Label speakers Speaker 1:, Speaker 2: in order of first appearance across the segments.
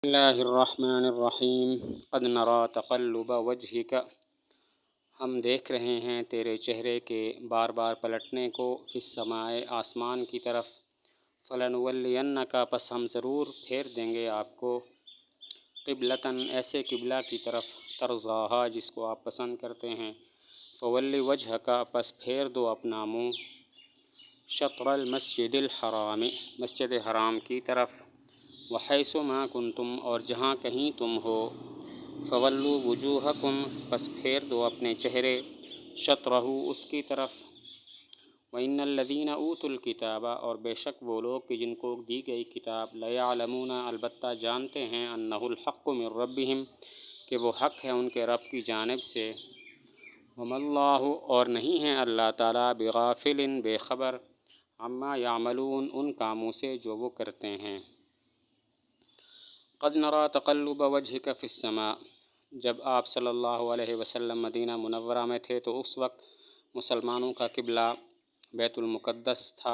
Speaker 1: بسم اللہ الرحمن الرحیم قد نرى تقلب وجهك، ہم دیکھ رہے ہیں تیرے چہرے کے بار بار پلٹنے کو، فی السماء آسمان کی طرف، فلنولینک پس ہم ضرور پھیر دیں گے آپ کو، قبلتاً ایسے قبلہ کی طرف، ترضاہا جس کو آپ پسند کرتے ہیں، فولی وجہک پس پھیر دو اپنا منہ، شطر المسجد الحرام مسجد حرام کی طرف، وحیث ما کنتم اور جہاں کہیں تم ہو، فولوا وجوہکم پس پھیر دو اپنے چہرے، شطرہ اس کی طرف، وَإِنَّ الَّذِينَ أُوتُوا الْكِتَابَ اور بے شک وہ لوگ کہ جن کو دی گئی کتاب، لَيَعْلَمُونَ البتہ جانتے ہیں، أَنَّهُ الْحَقُّ مِن رَبِّهِمْ کہ وہ حق ہے ان کے رب کی جانب سے، وَمَا اللَّهُ اور نہیں ہے اللہ تعالیٰ بِغَافِلٍ بے خبر، عَمَّا يَعْمَلُونَ ان کاموں سے جو وہ کرتے ہیں۔ قد نرى تقلب وجهك في السماء، جب آپ صلی اللہ علیہ وسلم مدینہ منورہ میں تھے تو اس وقت مسلمانوں کا قبلہ بیت المقدس تھا،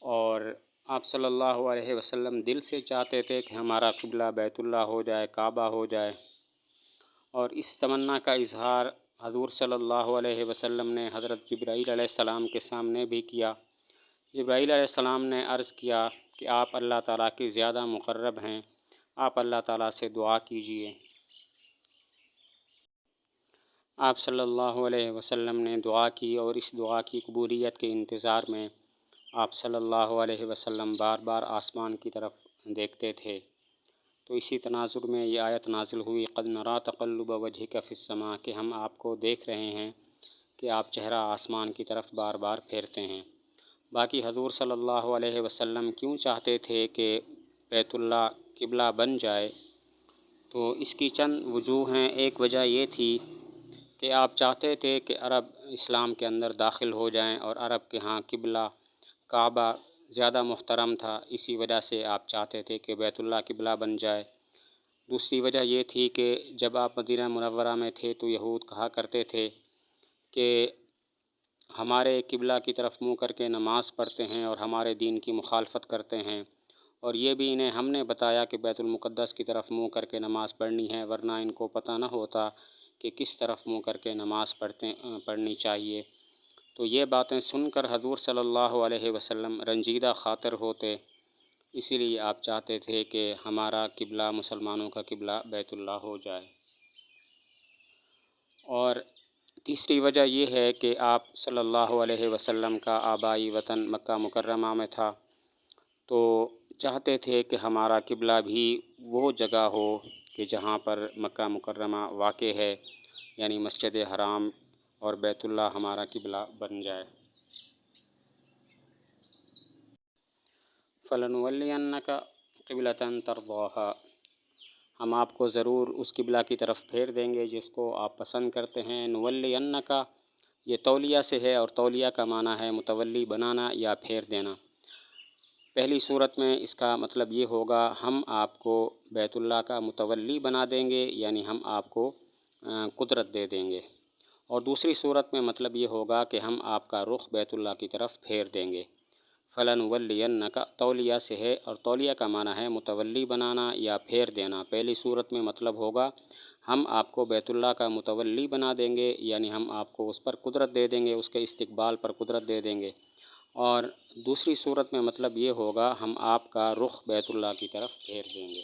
Speaker 1: اور آپ صلی اللہ علیہ وسلم دل سے چاہتے تھے کہ ہمارا قبلہ بیت اللہ ہو جائے، کعبہ ہو جائے، اور اس تمنا کا اظہار حضور صلی اللہ علیہ وسلم نے حضرت جبرائیل علیہ السلام کے سامنے بھی کیا۔ جبرائیل علیہ السلام نے عرض کیا کہ آپ اللہ تعالیٰ کے زیادہ مقرب ہیں، آپ اللہ تعالیٰ سے دعا کیجئے۔ آپ صلی اللہ علیہ وسلم نے دعا کی، اور اس دعا کی قبولیت کے انتظار میں آپ صلی اللہ علیہ وسلم بار بار آسمان کی طرف دیکھتے تھے۔ تو اسی تناظر میں یہ آیت نازل ہوئی، قد نرى تقلب وجهك في السماء کہ ہم آپ کو دیکھ رہے ہیں کہ آپ چہرہ آسمان کی طرف بار بار پھیرتے ہیں۔ باقی حضور صلی اللہ علیہ وسلم کیوں چاہتے تھے کہ بیت اللہ قبلہ بن جائے، تو اس کی چند وجوہ ہیں۔ ایک وجہ یہ تھی کہ آپ چاہتے تھے کہ عرب اسلام کے اندر داخل ہو جائیں، اور عرب کے ہاں قبلہ کعبہ زیادہ محترم تھا، اسی وجہ سے آپ چاہتے تھے کہ بیت اللہ قبلہ بن جائے۔ دوسری وجہ یہ تھی کہ جب آپ مدینہ منورہ میں تھے تو یہود کہا کرتے تھے کہ ہمارے قبلہ کی طرف منہ کر کے نماز پڑھتے ہیں اور ہمارے دین کی مخالفت کرتے ہیں، اور یہ بھی انہیں ہم نے بتایا کہ بیت المقدس کی طرف منہ کر کے نماز پڑھنی ہے، ورنہ ان کو پتہ نہ ہوتا کہ کس طرف منہ کر کے نماز پڑھنی چاہیے۔ تو یہ باتیں سن کر حضور صلی اللہ علیہ وسلم رنجیدہ خاطر ہوتے، اسی لیے آپ چاہتے تھے کہ ہمارا قبلہ، مسلمانوں کا قبلہ بیت اللہ ہو جائے۔ اور تیسری وجہ یہ ہے کہ آپ صلی اللہ علیہ وسلم کا آبائی وطن مکہ مکرمہ میں تھا، تو چاہتے تھے کہ ہمارا قبلہ بھی وہ جگہ ہو کہ جہاں پر مکہ مکرمہ واقع ہے، یعنی مسجد حرام اور بیت اللہ ہمارا قبلہ بن جائے۔ فَلَنُوَلِّيَنَّكَ قِبْلَةً تَرْضَاهَا ہم آپ کو ضرور اس قبلہ کی طرف پھیر دیں گے جس کو آپ پسند کرتے ہیں۔ نُوَلِّيَنَّكَ یہ تولیہ سے ہے، اور تولیہ کا معنی ہے متولی بنانا یا پھیر دینا۔ پہلی صورت میں اس کا مطلب یہ ہوگا ہم آپ کو بیت اللہ کا متولی بنا دیں گے، یعنی ہم آپ کو قدرت دے دیں گے، اور دوسری صورت میں مطلب یہ ہوگا کہ ہم آپ کا رخ بیت اللہ کی طرف پھیر دیں گے۔ فَلَنُوَلِّيَنَّكَ تولیہ سے ہے، اور تولیہ کا معنی ہے متولی بنانا یا پھیر دینا۔ پہلی صورت میں مطلب ہوگا ہم آپ کو بیت اللہ کا متولی بنا دیں گے، یعنی ہم آپ کو اس پر قدرت دے دیں گے، اس کے استقبال پر قدرت دے دیں گے، اور دوسری صورت میں مطلب یہ ہوگا ہم آپ کا رخ بیت اللہ کی طرف پھیر دیں گے۔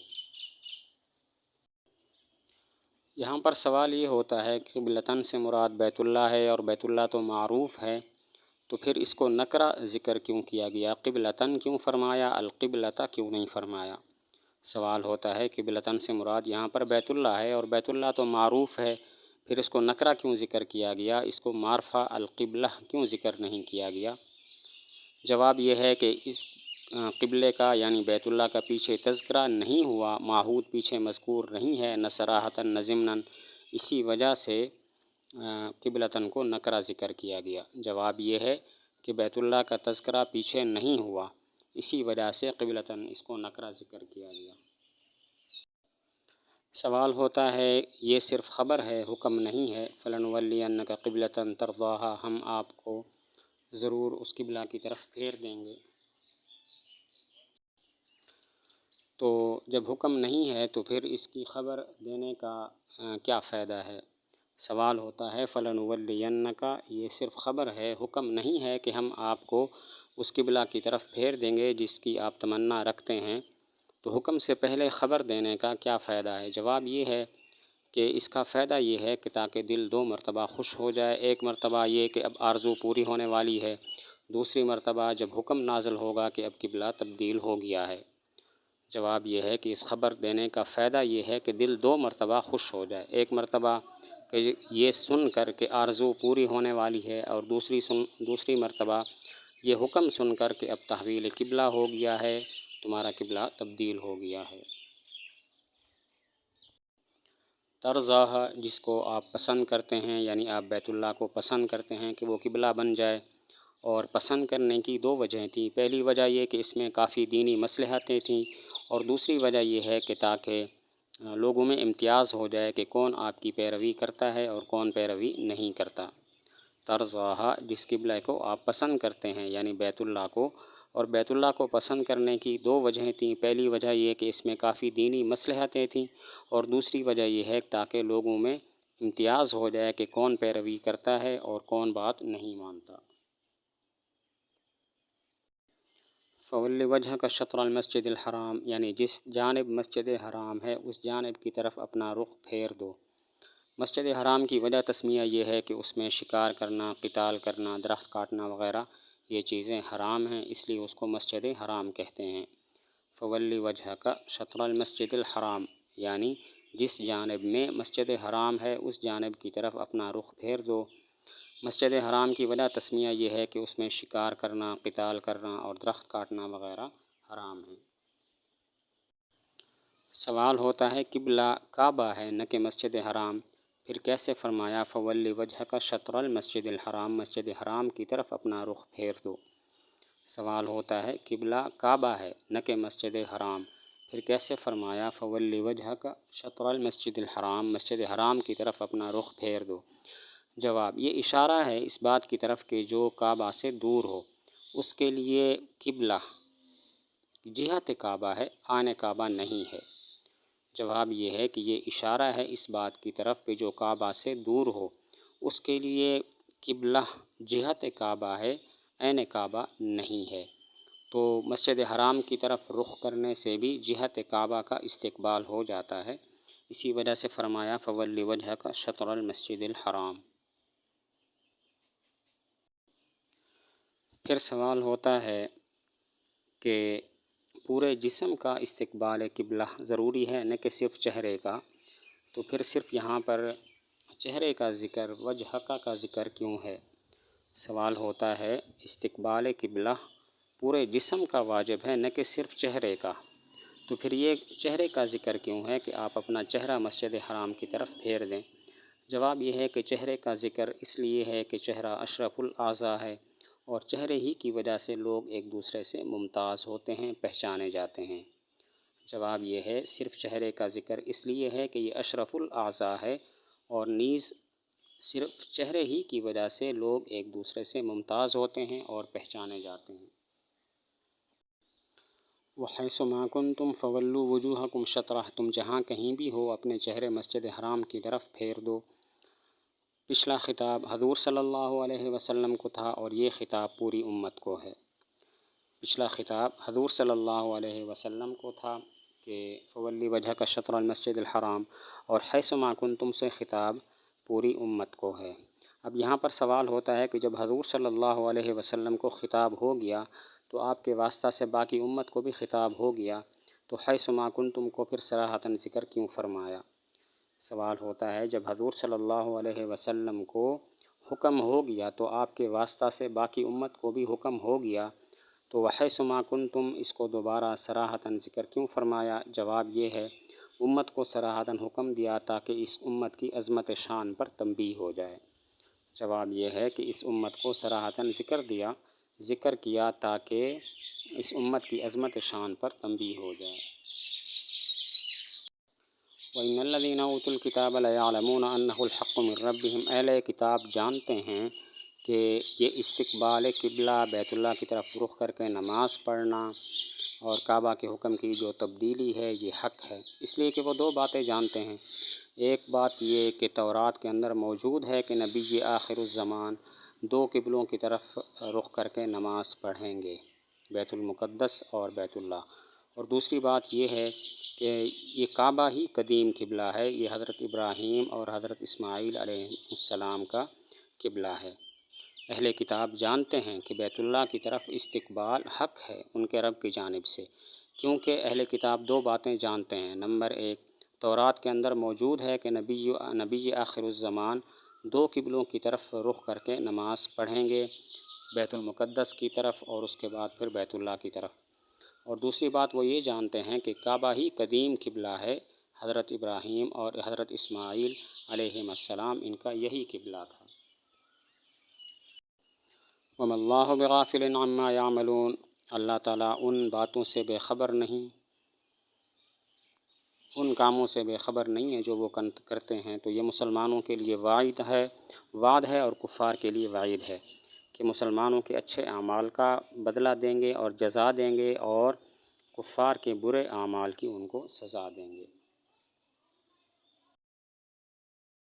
Speaker 1: یہاں پر سوال یہ ہوتا ہے کہ قبلتاً سے مراد بیت اللہ ہے، اور بیت اللہ تو معروف ہے، تو پھر اس کو نکرہ ذکر کیوں کیا گیا؟ قبلتاً کیوں فرمایا، القبلۃ کیوں نہیں فرمایا؟ سوال ہوتا ہے قبلتاً سے مراد یہاں پر بیت اللہ ہے، اور بیت اللہ تو معروف ہے، پھر اس کو نکرہ کیوں ذکر کیا گیا؟ اس کو معرفہ القبلہ کیوں ذکر نہیں کیا گیا؟ جواب یہ ہے کہ اس قبلے کا یعنی بیت اللہ کا پیچھے تذکرہ نہیں ہوا، معہود پیچھے مذکور نہیں ہے، نہ صراحتاً نہ ضمناً، اسی وجہ سے قبلتاً کو نکرہ ذکر کیا گیا۔ جواب یہ ہے کہ بیت اللہ کا تذکرہ پیچھے نہیں ہوا، اسی وجہ سے قبلتاً اس کو نکرہ ذکر کیا گیا۔ سوال ہوتا ہے یہ صرف خبر ہے، حکم نہیں ہے۔ فَلَنُوَلِّيَنَّكَ قِبْلَةً تَرْضَاهَا ہم آپ کو ضرور اس قبلہ کی طرف پھیر دیں گے۔ تو جب حکم نہیں ہے تو پھر اس کی خبر دینے کا کیا فائدہ ہے؟ سوال ہوتا ہے فَلَنُوَلِّيَنَّكَ، یہ صرف خبر ہے، حکم نہیں ہے کہ ہم آپ کو اس قبلہ کی طرف پھیر دیں گے جس کی آپ تمنا رکھتے ہیں۔ تو حکم سے پہلے خبر دینے کا کیا فائدہ ہے؟ جواب یہ ہے کہ اس کا فائدہ یہ ہے کہ تاکہ دل 2 مرتبہ خوش ہو جائے۔ ایک مرتبہ یہ کہ اب آرزو پوری ہونے والی ہے، دوسری مرتبہ جب حکم نازل ہوگا کہ اب قبلہ تبدیل ہو گیا ہے۔ جواب یہ ہے کہ اس خبر دینے کا فائدہ یہ ہے کہ دل 2 مرتبہ خوش ہو جائے۔ ایک مرتبہ کہ یہ سن کر کہ آرزو پوری ہونے والی ہے، اور دوسری مرتبہ یہ حکم سن کر کہ اب تحویل قبلہ ہو گیا ہے، تمہارا قبلہ تبدیل ہو گیا ہے۔ ترضاہ، جس کو آپ پسند کرتے ہیں، یعنی آپ بیت اللہ کو پسند کرتے ہیں کہ وہ قبلہ بن جائے، اور پسند کرنے کی 2 وجہیں تھیں۔ پہلی وجہ یہ کہ اس میں کافی دینی مصلحتیں تھیں، اور دوسری وجہ یہ ہے کہ تاکہ لوگوں میں امتیاز ہو جائے کہ کون آپ کی پیروی کرتا ہے اور کون پیروی نہیں کرتا۔ ترضاہ، جس قبلہ کو آپ پسند کرتے ہیں، یعنی بیت اللہ کو، اور بیت اللہ کو پسند کرنے کی 2 وجہیں تھیں۔ پہلی وجہ یہ کہ اس میں کافی دینی مصلحتیں تھیں، اور دوسری وجہ یہ ہے تاکہ لوگوں میں امتیاز ہو جائے کہ کون پیروی کرتا ہے اور کون بات نہیں مانتا۔ فَوَلِّ وَجْهَكَ شَطْرَ الْمَسْجِدِ الْحَرَامِ، یعنی جس جانب مسجد حرام ہے اس جانب کی طرف اپنا رخ پھیر دو۔ مسجد حرام کی وجہ تسمیہ یہ ہے کہ اس میں شکار کرنا، قتال کرنا، درخت کاٹنا وغیرہ یہ چیزیں حرام ہیں، اس لیے اس کو مسجد حرام کہتے ہیں۔ فَوَلِّ وَجْهَكَ شَطْرَ الْمَسْجِدِ الْحَرَامِ، یعنی جس جانب میں مسجد حرام ہے اس جانب کی طرف اپنا رخ پھیر دو۔ مسجد حرام کی وجہ تسمیہ یہ ہے کہ اس میں شکار کرنا، قتال کرنا اور درخت کاٹنا وغیرہ حرام ہیں۔ سوال ہوتا ہے قبلہ کعبہ ہے نہ کہ مسجد حرام، پھر کیسے فرمایا فَوَلِّ وَجْهَكَ شَطْرَ الْمَسْجِدِ الْحَرَامِ، مسجد حرام کی طرف اپنا رخ پھیر دو۔ سوال ہوتا ہے قبلہ کعبہ ہے نہ کہ مسجد حرام، پھر کیسے فرمایا فَوَلِّ وَجْهَكَ شَطْرَ الْمَسْجِدِ الْحَرَامِ، مسجد حرام کی طرف اپنا رخ پھیر دو۔ جواب، یہ اشارہ ہے اس بات کی طرف کہ جو کعبہ سے دور ہو اس کے لیے قبلہ جہت کعبہ ہے، آن کعبہ نہیں ہے۔ جواب یہ ہے کہ یہ اشارہ ہے اس بات کی طرف کہ جو کعبہ سے دور ہو اس کے لیے قبلہ جہت کعبہ ہے، عین کعبہ نہیں ہے۔ تو مسجد حرام کی طرف رخ کرنے سے بھی جہت کعبہ کا استقبال ہو جاتا ہے، اسی وجہ سے فرمایا فَوَلِّ وَجْهَكَ شَطْرَ الْمَسْجِدِ الْحَرَامِ۔ پھر سوال ہوتا ہے کہ پورے جسم کا استقبال قبلہ ضروری ہے نہ کہ صرف چہرے کا، تو پھر صرف یہاں پر چہرے کا ذکر، وجہ کا ذکر کیوں ہے؟ سوال ہوتا ہے استقبال قبلہ پورے جسم کا واجب ہے نہ کہ صرف چہرے کا، تو پھر یہ چہرے کا ذکر کیوں ہے کہ آپ اپنا چہرہ مسجد حرام کی طرف پھیر دیں؟ جواب یہ ہے کہ چہرے کا ذکر اس لیے ہے کہ چہرہ اشرف الاعضاء ہے، اور چہرے ہی کی وجہ سے لوگ ایک دوسرے سے ممتاز ہوتے ہیں، پہچانے جاتے ہیں۔ جواب یہ ہے صرف چہرے کا ذکر اس لیے ہے کہ یہ اشرف الاعضاء ہے، اور نیز صرف چہرے ہی کی وجہ سے لوگ ایک دوسرے سے ممتاز ہوتے ہیں اور پہچانے جاتے ہیں۔ وَحَيْثُ مَا كُنْتُمْ فَوَلُّوا وُجُوهَكُمْ شَطْرَهُ، تم جہاں کہیں بھی ہو اپنے چہرے مسجد حرام کی طرف پھیر دو۔ پچھلا خطاب حضور صلی اللہ علیہ وسلم کو تھا، اور یہ خطاب پوری امت کو ہے۔ پچھلا خطاب حضور صلی اللہ علیہ وسلم کو تھا کہ فَوَلِّ وَجْهَكَ شَطْرَ الْمَسْجِدِ الْحَرَامِ، اور حیث ما کنتم سے خطاب پوری امت کو ہے۔ اب یہاں پر سوال ہوتا ہے کہ جب حضور صلی اللہ علیہ وسلم کو خطاب ہو گیا تو آپ کے واسطہ سے باقی امت کو بھی خطاب ہو گیا، تو حیث ما کنتم کو پھر صراحتاً ذکر کیوں فرمایا؟ سوال ہوتا ہے جب حضور صلی اللہ علیہ وسلم کو حکم ہو گیا تو آپ کے واسطہ سے باقی امت کو بھی حکم ہو گیا، تو وحیث ما کنتم اس کو دوبارہ صراحتاً ذکر کیوں فرمایا؟ جواب یہ ہے امت کو صراحتاً حکم دیا تاکہ اس امت کی عظمت شان پر تنبیہ ہو جائے۔ جواب یہ ہے کہ اس امت کو صراحتاً ذکر کیا تاکہ اس امت کی عظمت شان پر تنبیہ ہو جائے۔ وَإِنَّ الَّذِينَ أُوتُوا الْكِتَابَ لَيَعْلَمُونَ أَنَّهُ الْحَقُّ مِنْ رَبِّهِمْ، اہل کتاب جانتے ہیں کہ یہ استقبال قبلہ، بیت اللہ کی طرف رخ کر کے نماز پڑھنا، اور کعبہ کے حکم کی جو تبدیلی ہے یہ حق ہے، اس لیے کہ وہ دو باتیں جانتے ہیں۔ ایک بات یہ کہ تورات کے اندر موجود ہے کہ نبی آخر الزمان دو قبلوں کی طرف رخ کر کے نماز پڑھیں گے، بیت المقدس اور بیت اللہ۔ اور دوسری بات یہ ہے کہ یہ کعبہ ہی قدیم قبلہ ہے، یہ حضرت ابراہیم اور حضرت اسماعیل علیہ السلام کا قبلہ ہے۔ اہل کتاب جانتے ہیں کہ بیت اللہ کی طرف استقبال حق ہے ان کے رب کی جانب سے، کیونکہ اہل کتاب دو باتیں جانتے ہیں۔ نمبر ایک، تورات کے اندر موجود ہے کہ نبی آخر الزمان دو قبلوں کی طرف رخ کر کے نماز پڑھیں گے، بیت المقدس کی طرف اور اس کے بعد پھر بیت اللہ کی طرف۔ اور دوسری بات وہ یہ جانتے ہیں کہ کعبہ ہی قدیم قبلہ ہے، حضرت ابراہیم اور حضرت اسماعیل علیہم السلام ان کا یہی قبلہ تھا۔ وَمَا اللَّهُ بِغَافِلٍ عَمَّا يَعْمَلُونَ، اللہ تعالیٰ ان باتوں سے بے خبر نہیں، ان کاموں سے بے خبر نہیں ہے جو وہ کرتے ہیں۔ تو یہ مسلمانوں کے لیے وعد ہے اور کفار کے لیے وعید ہے کہ مسلمانوں کے اچھے اعمال کا بدلہ دیں گے اور جزا دیں گے، اور کفار کے برے اعمال کی ان کو سزا دیں گے۔